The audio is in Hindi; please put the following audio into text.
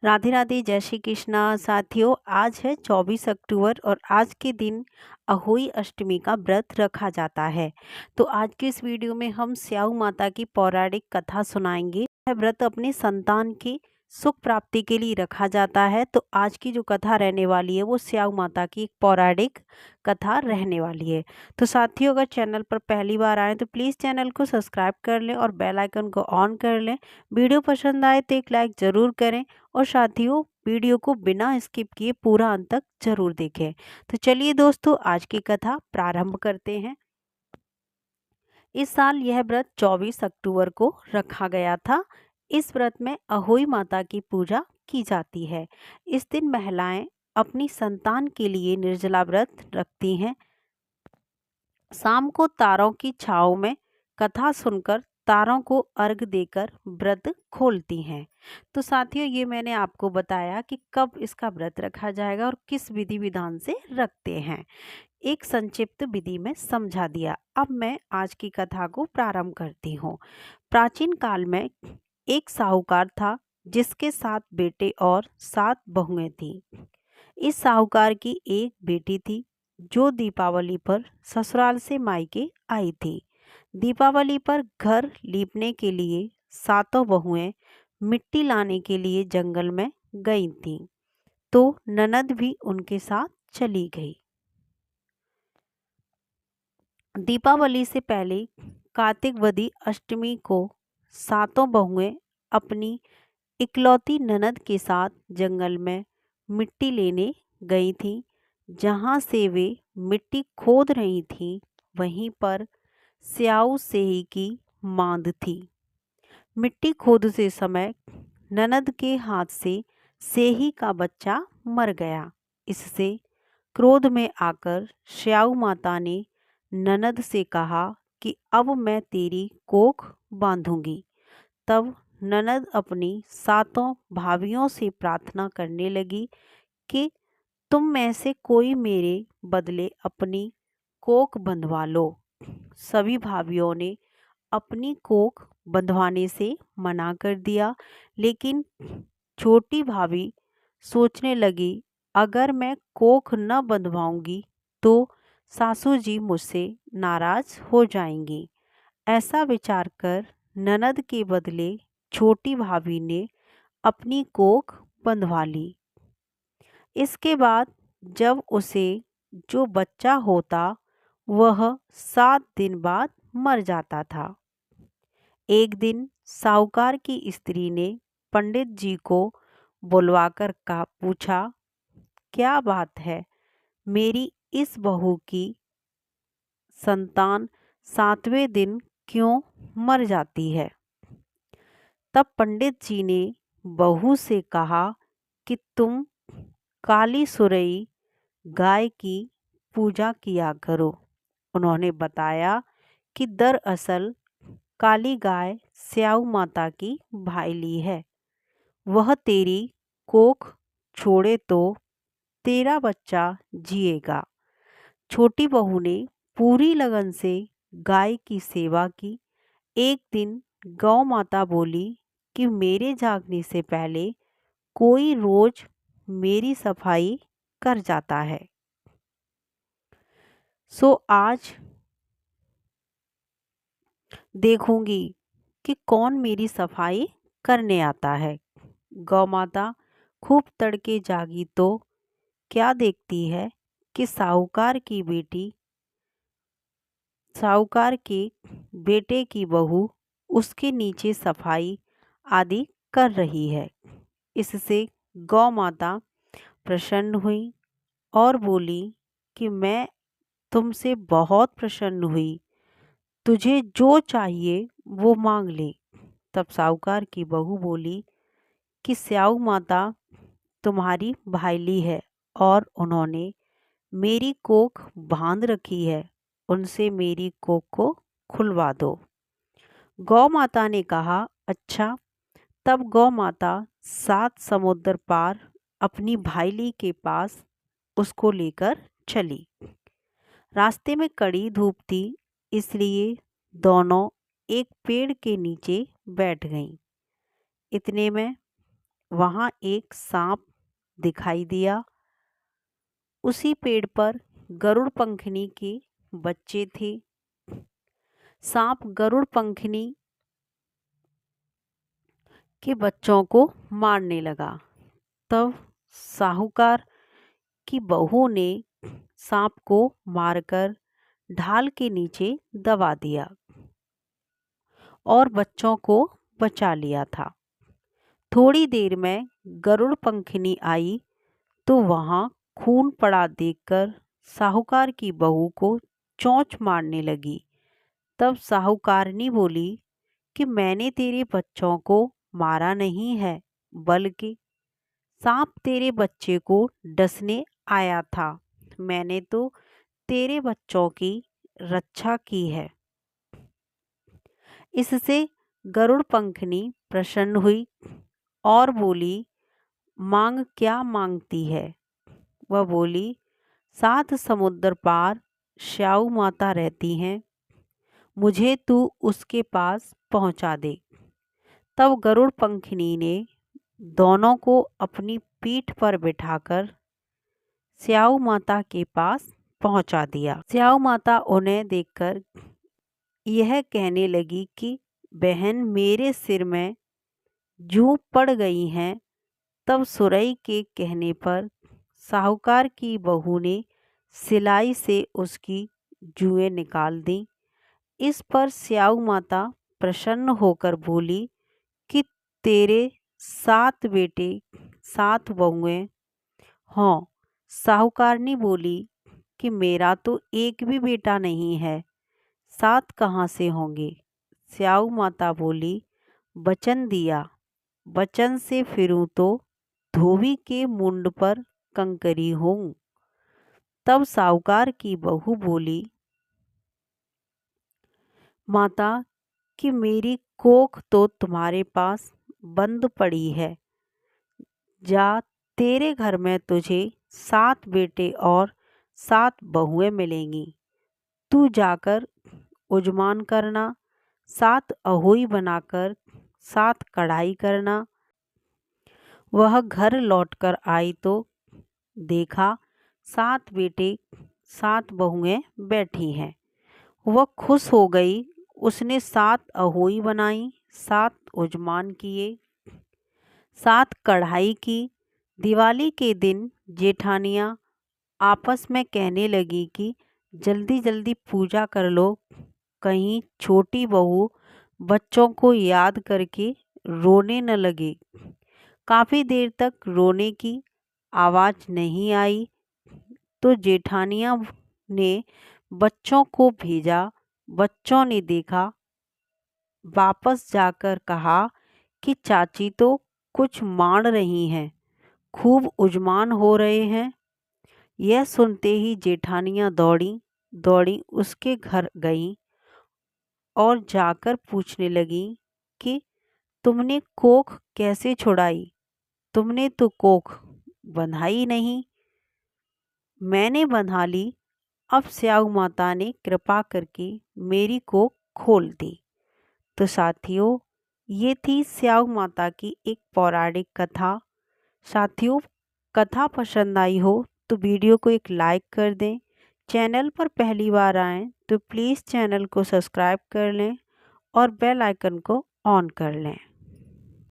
राधे राधे, जय श्री कृष्णा। साथियों, आज है 24 अक्टूबर और आज के दिन अहोई अष्टमी का व्रत रखा जाता है। तो आज की इस वीडियो में हम स्याऊ माता की पौराणिक कथा सुनाएंगे। यह व्रत अपने संतान की सुख प्राप्ति के लिए रखा जाता है। तो आज की जो कथा रहने वाली है वो स्याऊ माता की एक पौराणिक कथा रहने वाली है। तो साथियों, अगर चैनल पर पहली बार आए तो प्लीज़ चैनल को सब्सक्राइब कर लें और बेल आइकन को ऑन कर लें। वीडियो पसंद आए तो एक लाइक ज़रूर करें और साथियों, वीडियो को बिना स्किप किए पूरा अंत तक जरूर देखें। तो चलिए दोस्तों, आज की कथा प्रारंभ करते हैं। इस साल यह व्रत 24 अक्टूबर को रखा गया था। इस व्रत में अहोई माता की पूजा की जाती है। इस दिन महिलाएं अपनी संतान के लिए निर्जला व्रत रखती हैं। शाम को तारों की छांव में कथा सुनकर तारों को अर्घ देकर व्रत खोलती हैं। तो साथियों, ये मैंने आपको बताया कि कब इसका व्रत रखा जाएगा और किस विधि विधान से रखते हैं। एक संक्षिप्त विधि में समझा दिया। अब मैं आज की कथा को प्रारंभ करती हूँ। प्राचीन काल में एक साहूकार था जिसके 7 बेटे और 7 बहुएं थीं। इस साहूकार की एक बेटी थी जो दीपावली पर ससुराल से मायके आई थी। दीपावली पर घर लीपने के लिए सातों बहुएं मिट्टी लाने के लिए जंगल में गई थीं। तो ननद भी उनके साथ चली गई। दीपावली से पहले कार्तिक वदी अष्टमी को सातों बहुएं अपनी इकलौती ननद के साथ जंगल में मिट्टी लेने गई थीं। जहाँ से वे मिट्टी खोद रही थीं, वहीं पर स्याऊ सेही की मांद थी। मिट्टी खोदते समय ननद के हाथ से सेही का बच्चा मर गया। इससे क्रोध में आकर स्याऊ माता ने ननद से कहा कि अब मैं तेरी कोख बांधूंगी। तब ननद अपनी सातों भाभियों से प्रार्थना करने लगी कि तुम में से कोई मेरे बदले अपनी कोख बंधवा लो। सभी भाभियों ने अपनी कोख बंधवाने से मना कर दिया, लेकिन छोटी भाभी सोचने लगी, अगर मैं कोख न बंधवाऊंगी तो सासू जी मुझसे नाराज हो जाएंगी। ऐसा विचार कर ननद के बदले छोटी भाभी ने अपनी कोख बंधवा ली। इसके बाद जब उसे जो बच्चा होता वह 7 दिन बाद मर जाता था। एक दिन साहूकार की स्त्री ने पंडित जी को बुलवाकर पूछा, क्या बात है, मेरी इस बहू की संतान 7वें दिन क्यों मर जाती है? तब पंडित जी ने बहू से कहा कि तुम काली सुरई गाय की पूजा किया करो। उन्होंने बताया कि दरअसल काली गाय स्याऊ माता की भाईली है। वह तेरी कोख छोड़े तो तेरा बच्चा जिएगा। छोटी बहू ने पूरी लगन से गाय की सेवा की। एक दिन गौ माता बोली कि मेरे जागने से पहले कोई रोज मेरी सफाई कर जाता है, सो आज देखूंगी कि कौन मेरी सफाई करने आता है। गौ माता खूब तड़के जागी तो क्या देखती है कि साहूकार के बेटे की बहू उसके नीचे सफाई आदि कर रही है। इससे गौ माता प्रसन्न हुई और बोली कि मैं तुमसे बहुत प्रसन्न हुई, तुझे जो चाहिए वो मांग ले। तब साहूकार की बहू बोली कि स्याऊ माता तुम्हारी भाईली है और उन्होंने मेरी कोख बांध रखी है, उनसे मेरी कोख को खुलवा दो। गौ माता ने कहा, अच्छा। तब गौ माता 7 समुद्र पार अपनी भाईली के पास उसको लेकर चली। रास्ते में कड़ी धूप थी, इसलिए दोनों एक पेड़ के नीचे बैठ गईं। इतने में वहाँ एक सांप दिखाई दिया। उसी पेड़ पर गरुड़ पंखनी के बच्चे थे। सांप गरुड़ पंखनी के बच्चों को मारने लगा। तब साहूकार की बहू ने सांप को मारकर ढाल के नीचे दबा दिया और बच्चों को बचा लिया था। थोड़ी देर में गरुड़ पंखनी आई तो वहाँ खून पड़ा देखकर साहूकार की बहू को चोंच मारने लगी। तब साहूकारनी बोली कि मैंने तेरे बच्चों को मारा नहीं है, बल्कि सांप तेरे बच्चे को डसने आया था। मैंने तो तेरे बच्चों की रक्षा की है। इससे गरुड़ पंखनी प्रसन्न हुई और बोली, मांग क्या मांगती है? वह बोली, 7 समुद्र पार स्याऊ माता रहती हैं, मुझे तू उसके पास पहुंचा दे। तब गरुड़ पंखनी ने दोनों को अपनी पीठ पर बिठाकर स्याऊ माता के पास पहुंचा दिया। स्याऊ माता उन्हें देखकर यह कहने लगी कि बहन मेरे सिर में जूं पड़ गई हैं। तब सुरई के कहने पर साहूकार की बहू ने सिलाई से उसकी जुएं निकाल दी। इस पर स्याऊ माता प्रसन्न होकर बोली कि तेरे 7 बेटे 7 बहुएं हों। साहूकारनी बोली कि मेरा तो एक भी बेटा नहीं है, 7 कहाँ से होंगे? स्याऊ माता बोली, वचन दिया, वचन से फिरूं तो धोबी के मुंड पर कंकरी हूँ। तब साहूकार की बहू बोली, माता कि मेरी कोख तो तुम्हारे पास बंद पड़ी है। जा, तेरे घर में तुझे 7 बेटे और 7 बहुएं मिलेंगी। तू जाकर उजमान करना, 7 अहोई बनाकर 7 कढ़ाई करना। वह घर लौटकर आई तो देखा 7 बेटे 7 बहुएं बैठी हैं। वह खुश हो गई। उसने 7 अहोई बनाई, 7 उजमान किए, 7 कढ़ाई की। दिवाली के दिन जेठानियाँ आपस में कहने लगी कि जल्दी जल्दी पूजा कर लो, कहीं छोटी बहू बच्चों को याद करके रोने न लगे। काफ़ी देर तक रोने की आवाज़ नहीं आई तो जेठानियाँ ने बच्चों को भेजा। बच्चों ने देखा, वापस जाकर कहा कि चाची तो कुछ मार रही हैं, खूब उजमान हो रहे हैं। यह सुनते ही जेठानियाँ दौड़ी दौड़ी उसके घर गईं और जाकर पूछने लगी कि तुमने कोख कैसे छुड़ाई? तुमने तो कोख बंधाई नहीं। मैंने बंधा ली। अब स्याऊ माता ने कृपा करके मेरी कोख खोल दी। तो साथियों, ये थी स्याऊ माता की एक पौराणिक कथा। साथियों, कथा पसंद आई हो तो वीडियो को एक लाइक कर दें। चैनल पर पहली बार आएँ तो प्लीज़ चैनल को सब्सक्राइब कर लें और बेल आइकन को ऑन कर लें।